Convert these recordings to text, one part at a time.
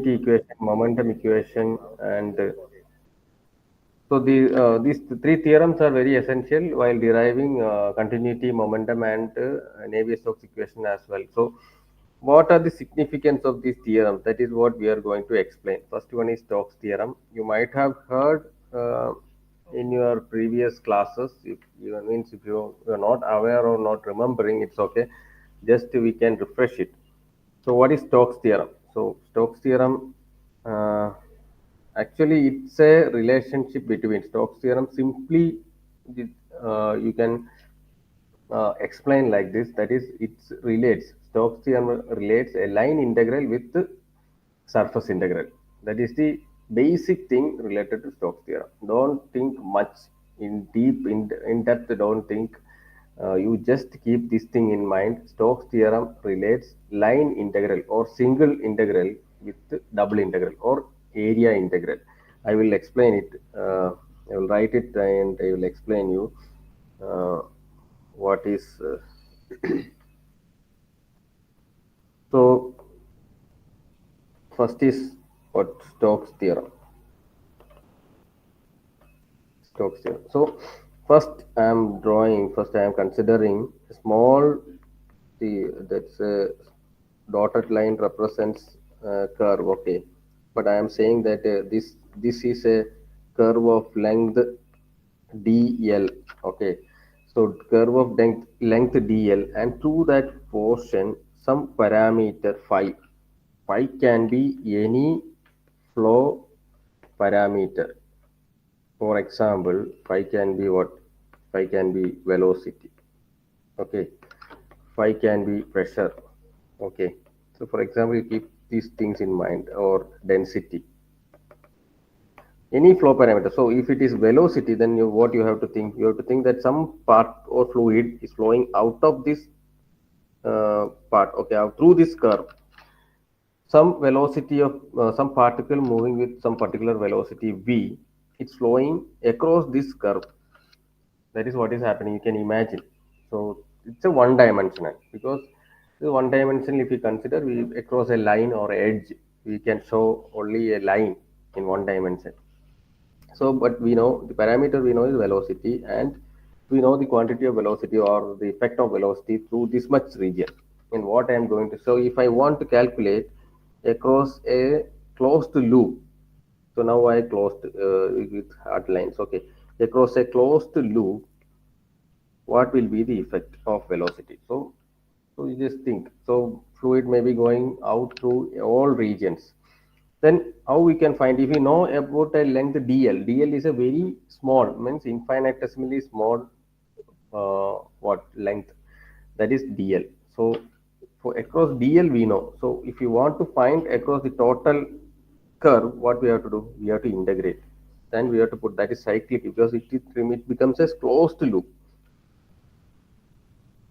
continuity equation, momentum equation, and so these three theorems are very essential while deriving continuity, momentum, and Navier-Stokes equation as well. So, what are the significance of these theorems? That is what we are going to explain. First one is Stokes theorem. You might have heard in your previous classes. If you means if you are not aware or not remembering, it's okay. Just we can refresh it. So, what is Stokes theorem? So, Stokes theorem. Actually, it's a relationship between Stokes theorem. Simply, you can explain like this. That is, it relates Stokes theorem relates a line integral with the surface integral. That is the basic thing related to Stokes theorem. Don't think much in deep in depth. Don't think. You just keep this thing in mind. Stokes theorem relates line integral or single integral with double integral or area integral. I will explain it. I will write it and I will explain you what is. So first is what Stokes theorem. Stokes theorem. So first I am drawing. First I am considering a small. See that's a dotted line represents a curve. Okay, but I am saying that this is a curve of length dl. Okay, so curve of length dl, and through that portion some parameter phi. Phi can be any flow parameter. For example, phi can be what? Phi can be velocity. Okay, phi can be pressure. Okay, so for example, you keep these things in mind, or density, any flow parameter. So if it is velocity, then what you have to think? You have to think that some part or fluid is flowing out of this part. Okay, through this curve. Some velocity of some particle moving with some particular velocity v, it's flowing across this curve. That is what is happening. You can imagine. So it's a one dimensional, because one dimensional, if we consider we across a line or edge, we can show only a line in one dimension. So, but we know the parameter we know is velocity, and we know the quantity of velocity or the effect of velocity through this much region. And what I am going to, so if I want to calculate across a closed loop, so now I closed with hard lines. Okay, across a closed loop, what will be the effect of velocity? So you just think. So fluid may be going out through all regions. Then how we can find, if we know about a length dl? Dl is a very small, means infinitesimally small what length, that is dl. So for across dl we know. So if you want to find across the total curve, what we have to do? We have to integrate. Then we have to put, that is cyclic, because it becomes a closed loop.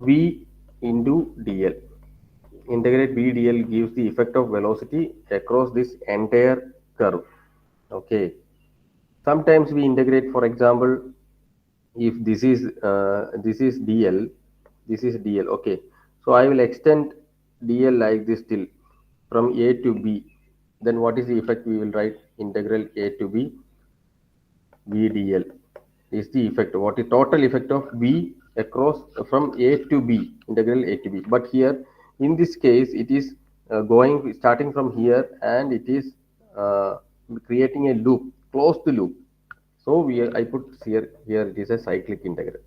V into dl. Integrate v dl gives the effect of velocity across this entire curve. Okay. Sometimes we integrate, for example, if this is dl, this is dl. Okay. So I will extend dl like this till from a to b. Then what is the effect? We will write integral a to b v dl is the effect. What is total effect of v across from a to b, integral a to b. But here in this case it is going starting from here, and it is creating a loop, closed loop. So I put here it is a cyclic integral.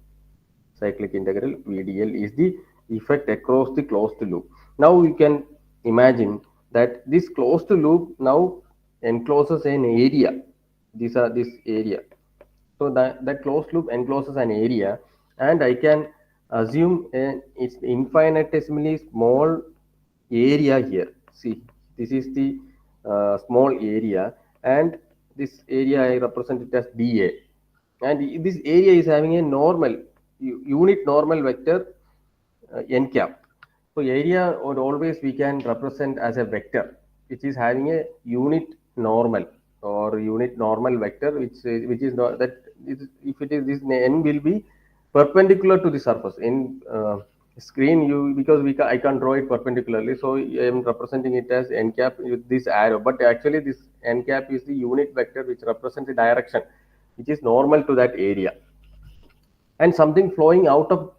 Cyclic integral v dl is the effect across the closed loop. Now you can imagine that this closed loop now encloses an area. These are this area. So that closed loop encloses an area, and I can assume it's infinitesimally small area here. See, this is the small area, and this area I represent it as dA, and this area is having a normal unit normal vector n cap. So area, or always we can represent as a vector which is having a unit normal or unit normal vector, which is not that if it is this n will be perpendicular to the surface. In Screen you because I can't draw it perpendicularly, so I am representing it as n cap with this arrow. But actually, this n cap is the unit vector which represents the direction, which is normal to that area, and something flowing out of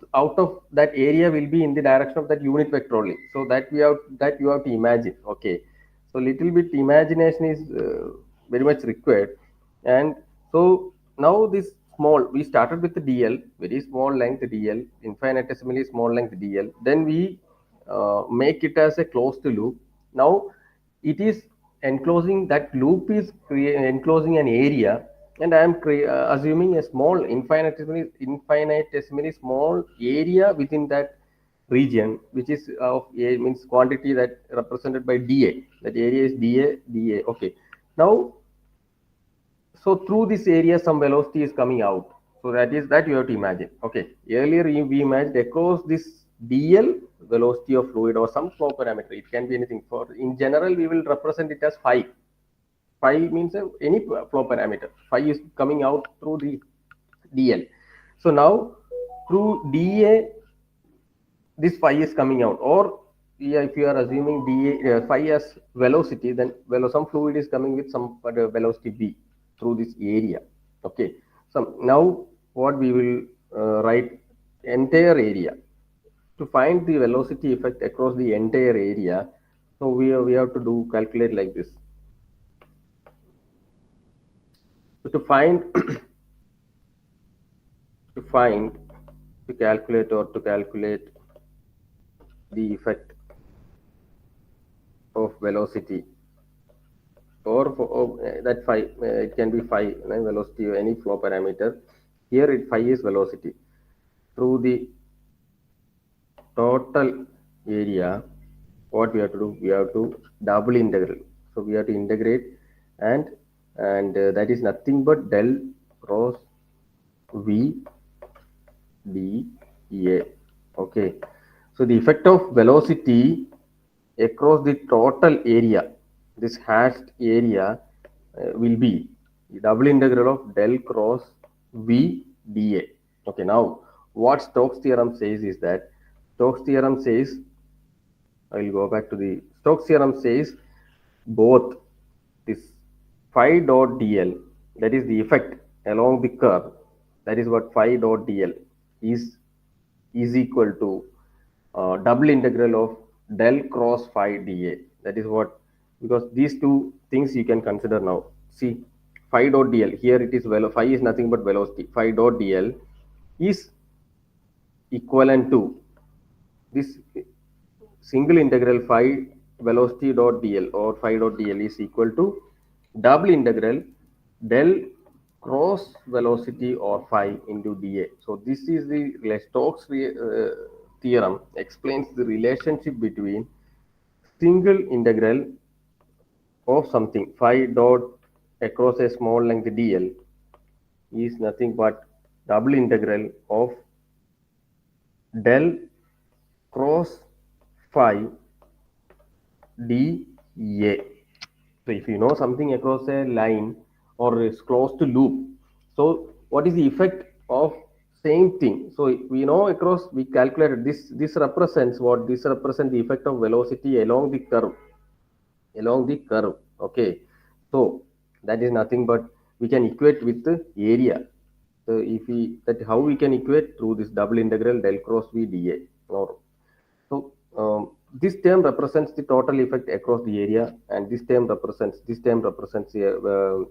that area will be in the direction of that unit vector only. So that you have to imagine. Okay, so little bit imagination is very much required. And so now this small, we started with the dl, very small length dl, infinitesimally small length dl, then we make it as a closed loop. Now it is enclosing, that loop is enclosing an area, and I am assuming a small infinitesimally small area within that region, which is of a, means quantity that represented by dA. That area is dA. Okay, now so through this area some velocity is coming out. So that is that you have to imagine. Okay, earlier we imagined across this dl velocity of fluid or some flow parameter. It can be anything. For in general we will represent it as phi. Phi means any flow parameter. Phi is coming out through the dl. So now through dA this phi is coming out. Or yeah, if you are assuming dA phi as velocity, then some fluid is coming with some velocity v through this area. Okay, so now what we will write entire area to find the velocity effect across the entire area. So we have to do calculate like this. So to find to find to calculate the effect of velocity, or for that phi, it can be phi, velocity or any flow parameter. Here it phi is velocity through the total area. What we have to do, we have to double integral. So we have to integrate, and that is nothing but del cross v dA. Okay, so the effect of velocity across the total area, this hashed area, will be the double integral of del cross v dA. Okay, now what Stokes theorem says is that Stokes theorem says, I will go back to the Stokes theorem says both this phi dot dl, that is the effect along the curve, that is what phi dot dl is equal to double integral of del cross phi dA. That is what, because these two things you can consider now. See, phi dot dl, here it is, phi is nothing but velocity. Phi dot dl is equivalent to this single integral phi velocity dot dl, or phi dot dl is equal to double integral del cross velocity or phi into dA. So this is the Stokes theorem explains the relationship between single integral of something phi dot across a small length dl is nothing but double integral of del cross phi dA. So if you know something across a line or is closed to loop, so what is the effect of same thing? So we know across, we calculated this. This represents what? This represents the effect of velocity along the curve. Along the curve. Okay. So that is nothing but we can equate with the area. So if we, that how we can equate through this double integral del cross v dA. Or so this term represents the total effect across the area, and this term represents the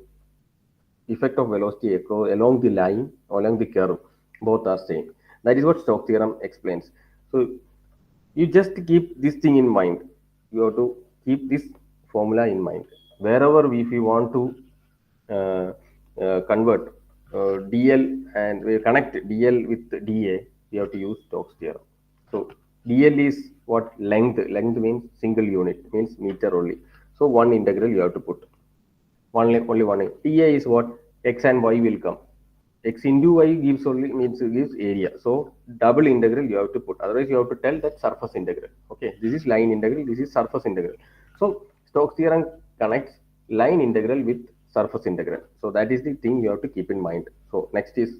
effect of velocity across, along the line, along the curve. Both are same. That is what Stokes theorem explains. So you just keep this thing in mind. You have to keep this formula in mind. Wherever if you want to convert dl, and we connect dl with dA, we have to use Stokes theorem. So dl is what? Length. Length means single unit, means meter only. So one integral you have to put. Only one. dA is what? X and y will come. X into y gives only, means gives area. So double integral you have to put. Otherwise you have to tell that surface integral. Okay, this is line integral, this is surface integral. So Stokes theorem connects line integral with surface integral. So that is the thing you have to keep in mind. So next is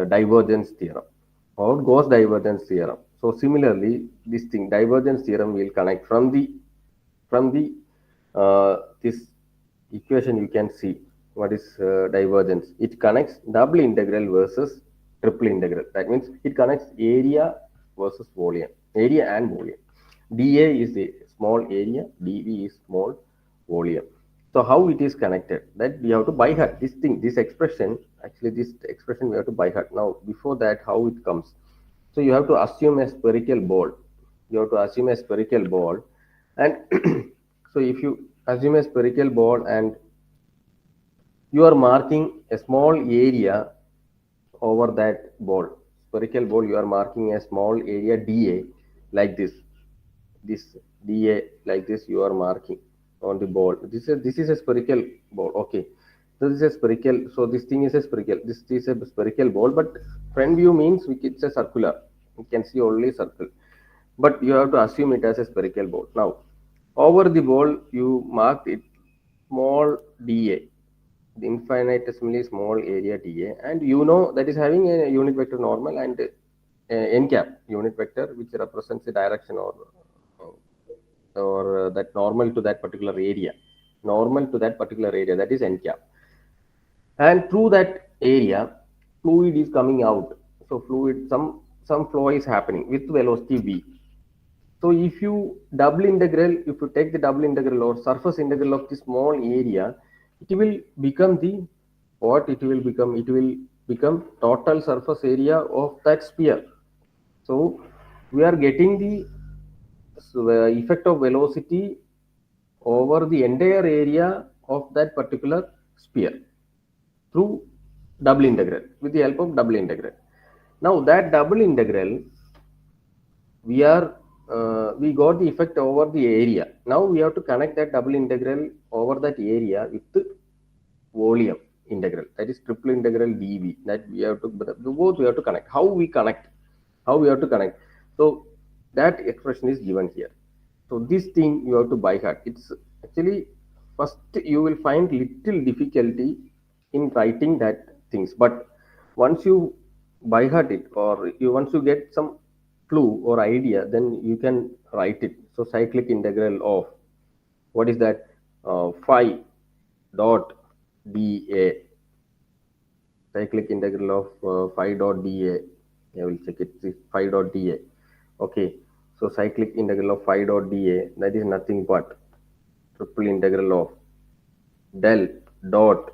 divergence theorem. or Gauss divergence theorem. So similarly, this thing divergence theorem will connect from the this equation. You can see what is divergence. It connects double integral versus triple integral. That means it connects area versus volume, area and volume. dA is a small area, dV is small volume. So how it is connected? That we have to by heart this thing, this expression. Actually, this expression we have to by heart. Now, before that, how it comes? So you have to assume a spherical ball. You have to assume a spherical ball, and so if you assume a spherical ball and you are marking a small area over that ball, spherical ball, you are marking a small area dA like this dA like this you are marking on the ball. This is a spherical ball. Okay, so this is a spherical. So this thing is a spherical. This is a spherical ball, but front view means it's a circular. You can see only circle, but you have to assume it as a spherical ball. Now, over the ball you marked it small dA, the infinitesimally small area dA, and you know that is having a unit vector normal and n cap unit vector which represents the direction or that normal to that particular area, normal to that particular area, that is n cap, and through that area fluid is coming out. So fluid, some flow is happening with velocity v. So if you double integral, if you take the double integral or surface integral of the small area, it will become the what it will become? It will become total surface area of that sphere. So we are getting the effect of velocity over the entire area of that particular sphere through double integral, with the help of double integral. Now that double integral, we got the effect over the area. Now we have to connect that double integral over that area with the volume integral, that is triple integral dv, that we have to both we have to connect. How we connect? How we have to connect? So that expression is given here. So this thing you have to by heart. It's actually first you will find little difficulty in writing that things, but once you by heart it, or you once you get some clue or idea, then you can write it. So cyclic integral of what is that? Phi dot dA, cyclic integral of phi dot dA. I will check it. This phi dot dA. Okay, so cyclic integral of phi dot dA, that is nothing but triple integral of del dot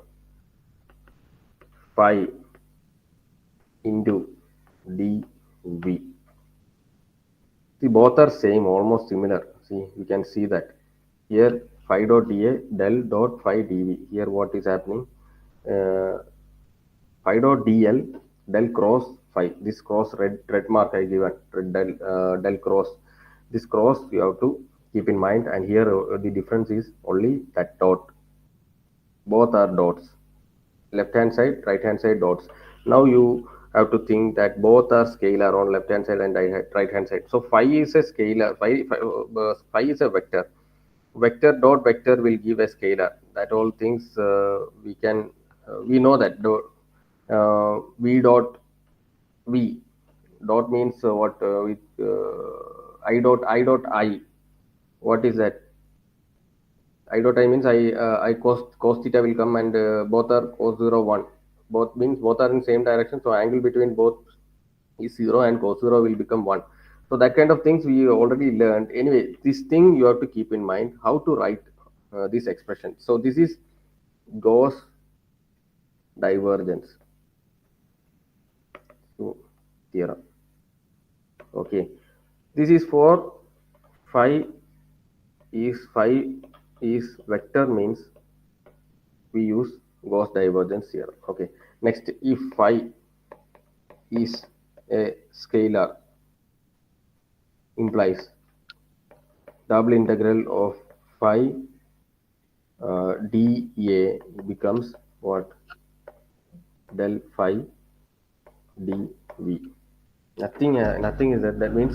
phi into dv. See, both are same, almost similar. See, you can see that here phi dot dA, del dot phi dv. Here what is happening? Uh, Phi dot dl, del cross phi. This cross, red mark I given, red del cross. This cross you have to keep in mind, and here the difference is only that dot. Both are dots. Left hand side, right hand side dots. Now you have to think that both are scalar on left hand side and right hand side. So phi is a scalar. Phi is a vector. Vector dot vector will give a scalar. That all things we know that v dot v dot means what with I. What is that? I dot I means I cos theta will come, and both are cos 0 1. Both means both are in same direction. So angle between both is 0 and cos 0 will become 1. So that kind of things we already learned. Anyway, this thing you have to keep in mind how to write this expression. So this is Gauss divergence theorem. Okay, this is for phi is vector means we use Gauss divergence theorem. Okay, next, if phi is a scalar, implies double integral of phi dA becomes what? Del phi dv. Nothing is that. That means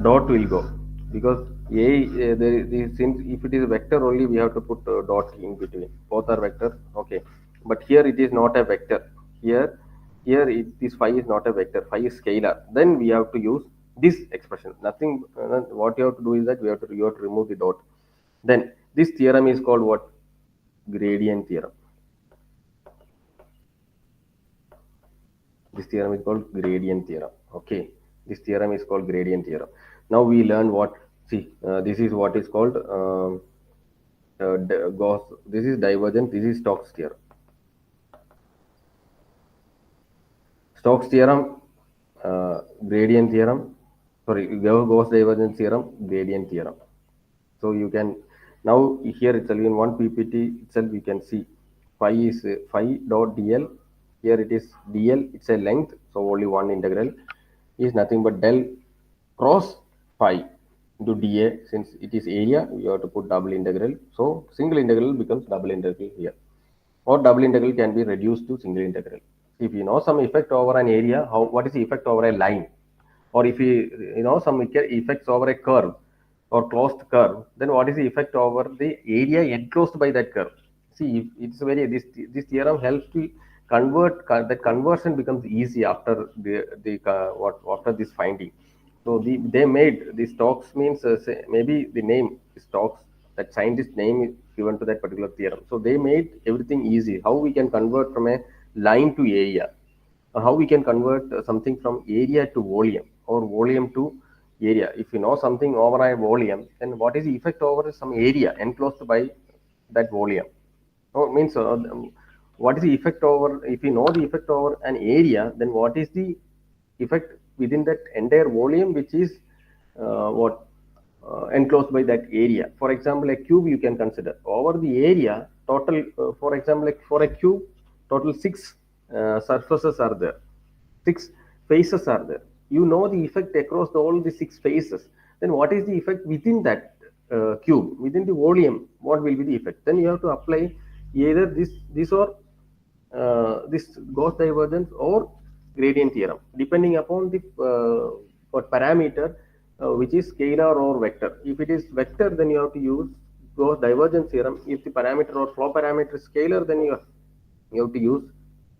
dot will go, because since if it is a vector only, we have to put dot in between. Both are vectors. Okay, but here it is not a vector. Here Here, this phi is not a vector, phi is scalar. Then we have to use this expression. Nothing. What you have to do is that you have to remove the dot. Then this theorem is called what? Gradient theorem. This theorem is called gradient theorem. Okay, this theorem is called gradient theorem. Now we learn what. See, this is what is called Gauss. This is divergence. This is Stokes theorem. Stokes theorem, gradient theorem. Sorry, Gauss divergence theorem, gradient theorem. So you can now here itself in one PPT itself you can see phi is phi dot dl. Here it is dl. It's a length, so only one integral is nothing but del cross phi into dA. Since it is area, you have to put double integral. So single integral becomes double integral here, or double integral can be reduced to single integral. If you know some effect over an area, how what is the effect over a line? Or if you know some effects over a curve or closed curve, then what is the effect over the area enclosed by that curve? See, if it's very this theorem helps to convert that conversion becomes easy after the what after this finding. So they made the Stokes means maybe the name Stokes, that scientist name is given to that particular theorem. So they made everything easy. How we can convert from a line to area, or how we can convert something from area to volume or volume to area. If you know something over a volume, then what is the effect over some area enclosed by that volume? No, means what is the effect over, if you know the effect over an area, then what is the effect within that entire volume which is what enclosed by that area. For example, a cube you can consider over the area total. For example, like for a cube, total six surfaces are there, six faces are there. You know the effect across all the six faces. Then what is the effect within that cube, within the volume? What will be the effect? Then you have to apply either this or this Gauss divergence or gradient theorem, depending upon the what parameter, which is scalar or vector. If it is vector, then you have to use Gauss divergence theorem. If the parameter or flow parameter is scalar, then you have to use